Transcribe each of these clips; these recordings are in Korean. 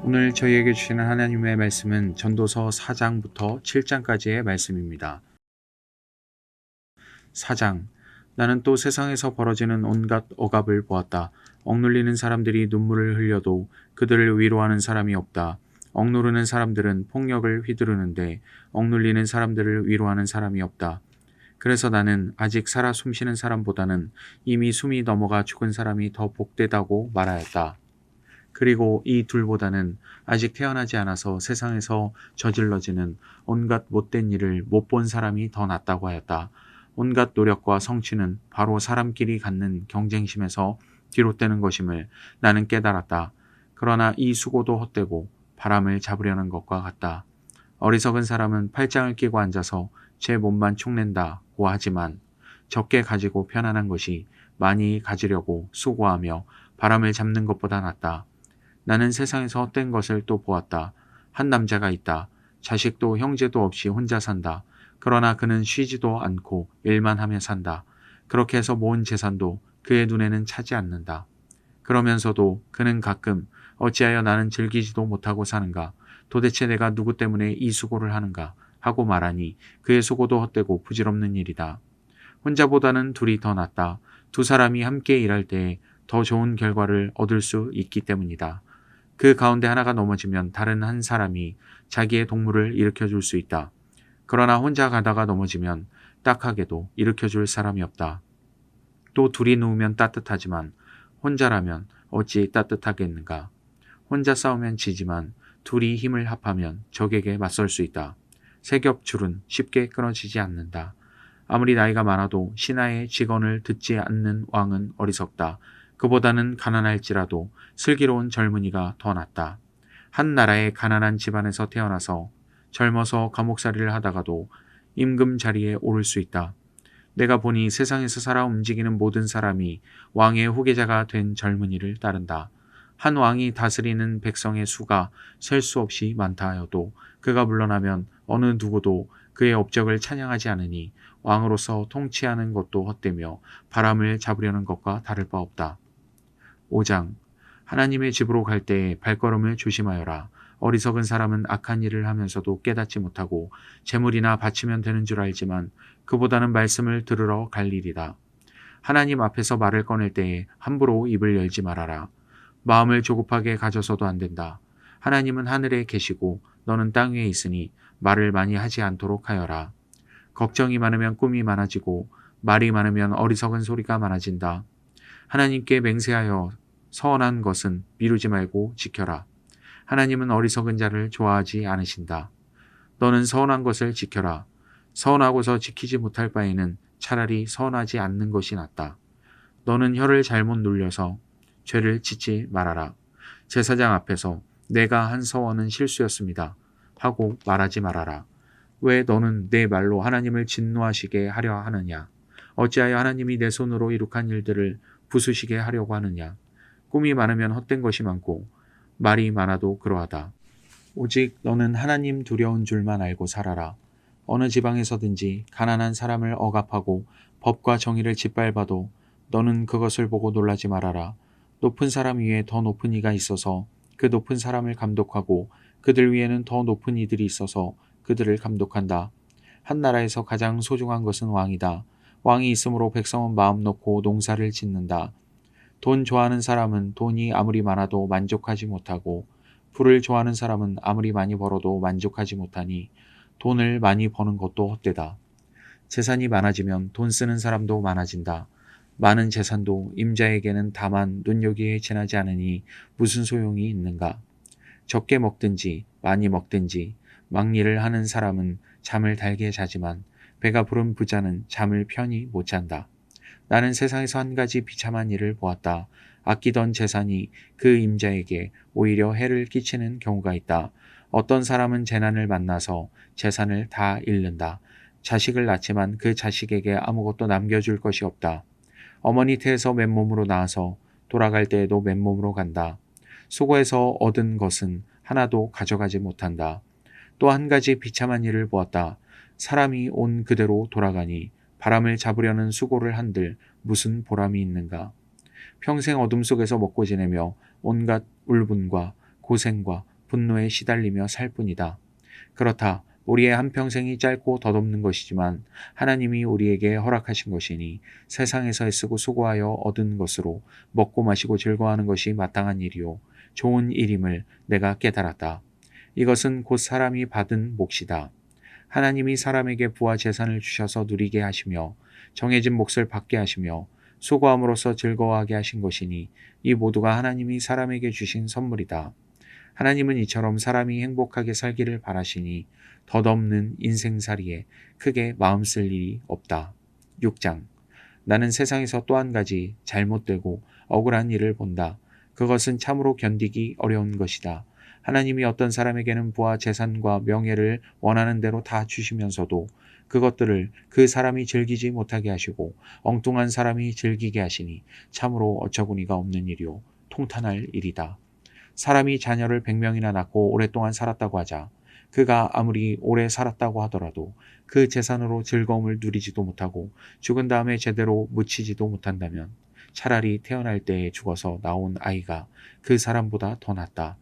오늘 저희에게 주시는 하나님의 말씀은 전도서 4장부터 7장까지의 말씀입니다. 4장. 나는 또 세상에서 벌어지는 온갖 억압을 보았다. 억눌리는 사람들이 눈물을 흘려도 그들을 위로하는 사람이 없다. 억누르는 사람들은 폭력을 휘두르는데 억눌리는 사람들을 위로하는 사람이 없다. 그래서 나는 아직 살아 숨쉬는 사람보다는 이미 숨이 넘어가 죽은 사람이 더 복되다고 말하였다. 그리고 이 둘보다는 아직 태어나지 않아서 세상에서 저질러지는 온갖 못된 일을 못 본 사람이 더 낫다고 하였다. 온갖 노력과 성취는 바로 사람끼리 갖는 경쟁심에서 비롯되는 것임을 나는 깨달았다. 그러나 이 수고도 헛되고 바람을 잡으려는 것과 같다. 어리석은 사람은 팔짱을 끼고 앉아서 제 몸만 축낸다고 하지만 적게 가지고 편안한 것이 많이 가지려고 수고하며 바람을 잡는 것보다 낫다. 나는 세상에서 헛된 것을 또 보았다. 한 남자가 있다. 자식도 형제도 없이 혼자 산다. 그러나 그는 쉬지도 않고 일만 하며 산다. 그렇게 해서 모은 재산도 그의 눈에는 차지 않는다. 그러면서도 그는 가끔 어찌하여 나는 즐기지도 못하고 사는가? 도대체 내가 누구 때문에 이 수고를 하는가? 하고 말하니 그의 수고도 헛되고 부질없는 일이다. 혼자보다는 둘이 더 낫다. 두 사람이 함께 일할 때에 더 좋은 결과를 얻을 수 있기 때문이다. 그 가운데 하나가 넘어지면 다른 한 사람이 자기의 동물을 일으켜줄 수 있다. 그러나 혼자 가다가 넘어지면 딱하게도 일으켜줄 사람이 없다. 또 둘이 누우면 따뜻하지만 혼자라면 어찌 따뜻하겠는가. 혼자 싸우면 지지만 둘이 힘을 합하면 적에게 맞설 수 있다. 세겹줄은 쉽게 끊어지지 않는다. 아무리 나이가 많아도 신하의 직언을 듣지 않는 왕은 어리석다. 그보다는 가난할지라도 슬기로운 젊은이가 더 낫다. 한 나라의 가난한 집안에서 태어나서 젊어서 감옥살이를 하다가도 임금 자리에 오를 수 있다. 내가 보니 세상에서 살아 움직이는 모든 사람이 왕의 후계자가 된 젊은이를 따른다. 한 왕이 다스리는 백성의 수가 셀 수 없이 많다 하여도 그가 물러나면 어느 누구도 그의 업적을 찬양하지 않으니 왕으로서 통치하는 것도 헛되며 바람을 잡으려는 것과 다를 바 없다. 5장. 하나님의 집으로 갈 때에 발걸음을 조심하여라. 어리석은 사람은 악한 일을 하면서도 깨닫지 못하고 재물이나 바치면 되는 줄 알지만 그보다는 말씀을 들으러 갈 일이다. 하나님 앞에서 말을 꺼낼 때에 함부로 입을 열지 말아라. 마음을 조급하게 가져서도 안 된다. 하나님은 하늘에 계시고 너는 땅 위에 있으니 말을 많이 하지 않도록 하여라. 걱정이 많으면 꿈이 많아지고 말이 많으면 어리석은 소리가 많아진다. 하나님께 맹세하여 서원한 것은 미루지 말고 지켜라. 하나님은 어리석은 자를 좋아하지 않으신다. 너는 서원한 것을 지켜라. 서원하고서 지키지 못할 바에는 차라리 서원하지 않는 것이 낫다. 너는 혀를 잘못 눌려서 죄를 짓지 말아라. 제사장 앞에서 내가 한 서원은 실수였습니다. 하고 말하지 말아라. 왜 너는 내 말로 하나님을 진노하시게 하려 하느냐? 어찌하여 하나님이 내 손으로 이룩한 일들을 부수시게 하려고 하느냐? 꿈이 많으면 헛된 것이 많고 말이 많아도 그러하다. 오직 너는 하나님 두려운 줄만 알고 살아라. 어느 지방에서든지 가난한 사람을 억압하고 법과 정의를 짓밟아도 너는 그것을 보고 놀라지 말아라. 높은 사람 위에 더 높은 이가 있어서 그 높은 사람을 감독하고 그들 위에는 더 높은 이들이 있어서 그들을 감독한다. 한 나라에서 가장 소중한 것은 왕이다. 왕이 있으므로 백성은 마음 놓고 농사를 짓는다. 돈 좋아하는 사람은 돈이 아무리 많아도 만족하지 못하고 부를 좋아하는 사람은 아무리 많이 벌어도 만족하지 못하니 돈을 많이 버는 것도 헛되다. 재산이 많아지면 돈 쓰는 사람도 많아진다. 많은 재산도 임자에게는 다만 눈요기에 지나지 않으니 무슨 소용이 있는가. 적게 먹든지 많이 먹든지 막리를 하는 사람은 잠을 달게 자지만 배가 부른 부자는 잠을 편히 못 잔다. 나는 세상에서 한 가지 비참한 일을 보았다. 아끼던 재산이 그 임자에게 오히려 해를 끼치는 경우가 있다. 어떤 사람은 재난을 만나서 재산을 다 잃는다. 자식을 낳지만 그 자식에게 아무것도 남겨줄 것이 없다. 어머니 태에서 맨몸으로 나와서 돌아갈 때에도 맨몸으로 간다. 수고해서 얻은 것은 하나도 가져가지 못한다. 또 한 가지 비참한 일을 보았다. 사람이 온 그대로 돌아가니 바람을 잡으려는 수고를 한들 무슨 보람이 있는가. 평생 어둠 속에서 먹고 지내며 온갖 울분과 고생과 분노에 시달리며 살 뿐이다. 그렇다. 우리의 한평생이 짧고 덧없는 것이지만 하나님이 우리에게 허락하신 것이니 세상에서 애쓰고 수고하여 얻은 것으로 먹고 마시고 즐거워하는 것이 마땅한 일이요 좋은 일임을 내가 깨달았다. 이것은 곧 사람이 받은 몫이다. 하나님이 사람에게 부와 재산을 주셔서 누리게 하시며 정해진 몫을 받게 하시며 수고함으로써 즐거워하게 하신 것이니 이 모두가 하나님이 사람에게 주신 선물이다. 하나님은 이처럼 사람이 행복하게 살기를 바라시니 덧없는 인생살이에 크게 마음 쓸 일이 없다. 6장. 나는 세상에서 또 한 가지 잘못되고 억울한 일을 본다. 그것은 참으로 견디기 어려운 것이다. 하나님이 어떤 사람에게는 부와 재산과 명예를 원하는 대로 다 주시면서도 그것들을 그 사람이 즐기지 못하게 하시고 엉뚱한 사람이 즐기게 하시니 참으로 어처구니가 없는 일이요 통탄할 일이다. 사람이 자녀를 100명이나 낳고 오랫동안 살았다고 하자. 그가 아무리 오래 살았다고 하더라도 그 재산으로 즐거움을 누리지도 못하고 죽은 다음에 제대로 묻히지도 못한다면 차라리 태어날 때에 죽어서 나온 아이가 그 사람보다 더 낫다.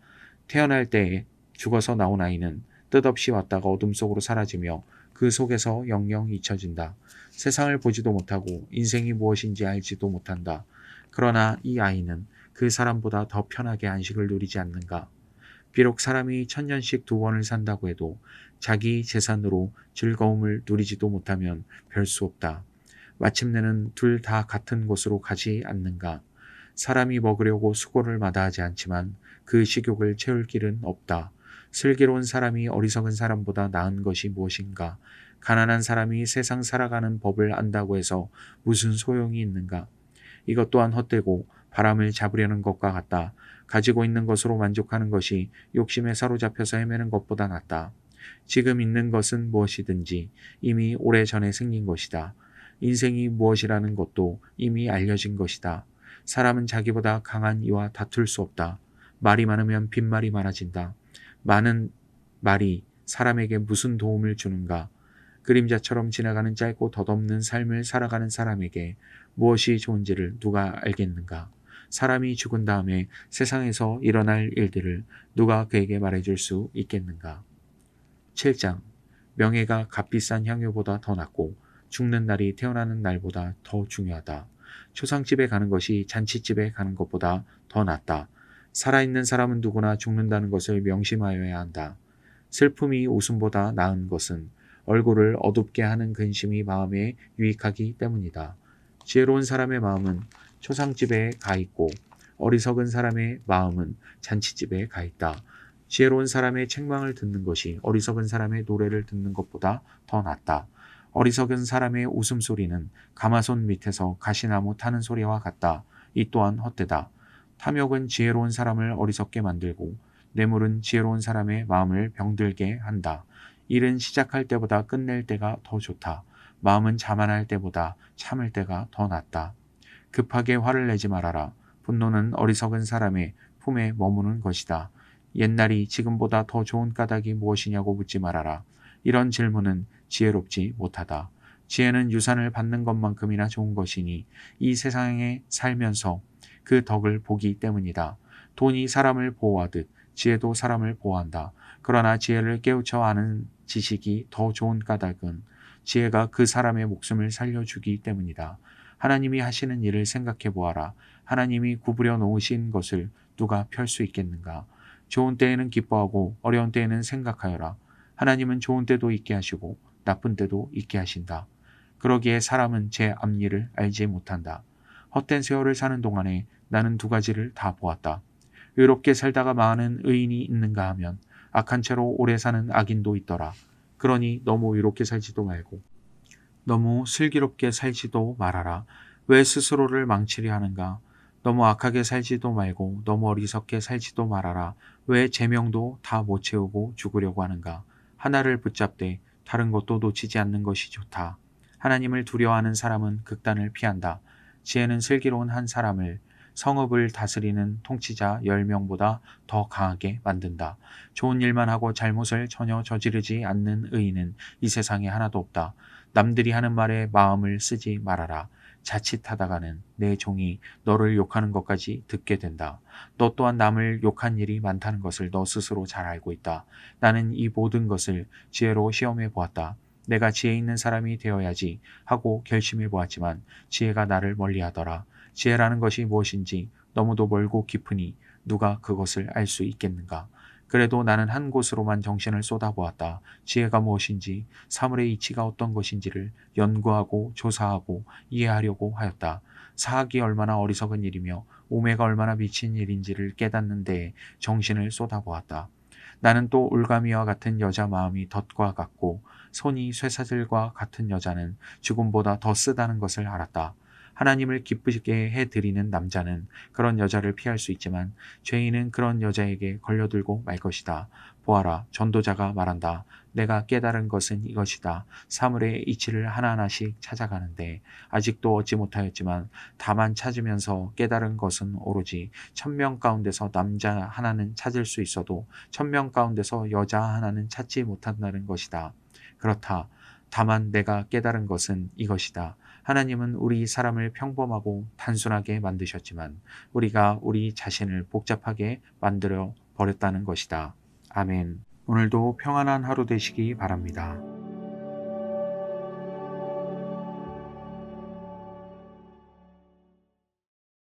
태어날 때에 죽어서 나온 아이는 뜻없이 왔다가 어둠 속으로 사라지며 그 속에서 영영 잊혀진다. 세상을 보지도 못하고 인생이 무엇인지 알지도 못한다. 그러나 이 아이는 그 사람보다 더 편하게 안식을 누리지 않는가. 비록 사람이 1000년씩 2번을 산다고 해도 자기 재산으로 즐거움을 누리지도 못하면 별 수 없다. 마침내는 둘 다 같은 곳으로 가지 않는가. 사람이 먹으려고 수고를 마다하지 않지만 그 식욕을 채울 길은 없다. 슬기로운 사람이 어리석은 사람보다 나은 것이 무엇인가. 가난한 사람이 세상 살아가는 법을 안다고 해서 무슨 소용이 있는가. 이것 또한 헛되고 바람을 잡으려는 것과 같다. 가지고 있는 것으로 만족하는 것이 욕심에 사로잡혀서 헤매는 것보다 낫다. 지금 있는 것은 무엇이든지 이미 오래전에 생긴 것이다. 인생이 무엇이라는 것도 이미 알려진 것이다. 사람은 자기보다 강한 이와 다툴 수 없다. 말이 많으면 빈말이 많아진다. 많은 말이 사람에게 무슨 도움을 주는가. 그림자처럼 지나가는 짧고 덧없는 삶을 살아가는 사람에게 무엇이 좋은지를 누가 알겠는가. 사람이 죽은 다음에 세상에서 일어날 일들을 누가 그에게 말해줄 수 있겠는가. 7장. 명예가 값비싼 향유보다 더 낫고 죽는 날이 태어나는 날보다 더 중요하다. 초상집에 가는 것이 잔치집에 가는 것보다 더 낫다. 살아있는 사람은 누구나 죽는다는 것을 명심하여야 한다. 슬픔이 웃음보다 나은 것은 얼굴을 어둡게 하는 근심이 마음에 유익하기 때문이다. 지혜로운 사람의 마음은 초상집에 가 있고 어리석은 사람의 마음은 잔치집에 가 있다. 지혜로운 사람의 책망을 듣는 것이 어리석은 사람의 노래를 듣는 것보다 더 낫다. 어리석은 사람의 웃음소리는 가마손 밑에서 가시나무 타는 소리와 같다. 이 또한 헛되다. 탐욕은 지혜로운 사람을 어리석게 만들고 뇌물은 지혜로운 사람의 마음을 병들게 한다. 일은 시작할 때보다 끝낼 때가 더 좋다. 마음은 자만할 때보다 참을 때가 더 낫다. 급하게 화를 내지 말아라. 분노는 어리석은 사람의 품에 머무는 것이다. 옛날이 지금보다 더 좋은 까닭이 무엇이냐고 묻지 말아라. 이런 질문은 지혜롭지 못하다. 지혜는 유산을 받는 것만큼이나 좋은 것이니 이 세상에 살면서 그 덕을 보기 때문이다. 돈이 사람을 보호하듯 지혜도 사람을 보호한다. 그러나 지혜를 깨우쳐 아는 지식이 더 좋은 까닭은 지혜가 그 사람의 목숨을 살려주기 때문이다. 하나님이 하시는 일을 생각해 보아라. 하나님이 구부려 놓으신 것을 누가 펼 수 있겠는가. 좋은 때에는 기뻐하고 어려운 때에는 생각하여라. 하나님은 좋은 때도 있게 하시고 나쁜 때도 있게 하신다. 그러기에 사람은 제 앞일을 알지 못한다. 헛된 세월을 사는 동안에 나는 두 가지를 다 보았다. 의롭게 살다가 망하는 의인이 있는가 하면 악한 채로 오래 사는 악인도 있더라. 그러니 너무 의롭게 살지도 말고 너무 슬기롭게 살지도 말아라. 왜 스스로를 망치려 하는가? 너무 악하게 살지도 말고 너무 어리석게 살지도 말아라. 왜 제명도 다 못 채우고 죽으려고 하는가? 하나를 붙잡되 다른 것도 놓치지 않는 것이 좋다. 하나님을 두려워하는 사람은 극단을 피한다. 지혜는 슬기로운 한 사람을 성읍을 다스리는 통치자 10명보다 더 강하게 만든다. 좋은 일만 하고 잘못을 전혀 저지르지 않는 의인은 이 세상에 하나도 없다. 남들이 하는 말에 마음을 쓰지 말아라. 자칫하다가는 내 종이 너를 욕하는 것까지 듣게 된다. 너 또한 남을 욕한 일이 많다는 것을 너 스스로 잘 알고 있다. 나는 이 모든 것을 지혜로 시험해 보았다. 내가 지혜 있는 사람이 되어야지 하고 결심해 보았지만 지혜가 나를 멀리하더라. 지혜라는 것이 무엇인지 너무도 멀고 깊으니 누가 그것을 알 수 있겠는가? 그래도 나는 한 곳으로만 정신을 쏟아보았다. 지혜가 무엇인지, 사물의 이치가 어떤 것인지를 연구하고 조사하고 이해하려고 하였다. 사학이 얼마나 어리석은 일이며 오매가 얼마나 미친 일인지를 깨닫는 데에 정신을 쏟아보았다. 나는 또 올가미와 같은 여자 마음이 덫과 같고 손이 쇠사슬과 같은 여자는 죽음보다 더 쓰다는 것을 알았다. 하나님을 기쁘게 해드리는 남자는 그런 여자를 피할 수 있지만 죄인은 그런 여자에게 걸려들고 말 것이다. 보아라, 전도자가 말한다. 내가 깨달은 것은 이것이다. 사물의 이치를 하나하나씩 찾아가는데 아직도 얻지 못하였지만 다만 찾으면서 깨달은 것은 오로지 1000명 가운데서 남자 하나는 찾을 수 있어도 1000명 가운데서 여자 하나는 찾지 못한다는 것이다. 그렇다. 다만 내가 깨달은 것은 이것이다. 하나님은 우리 사람을 평범하고 단순하게 만드셨지만 우리가 우리 자신을 복잡하게 만들어 버렸다는 것이다. 아멘. 오늘도 평안한 하루 되시기 바랍니다.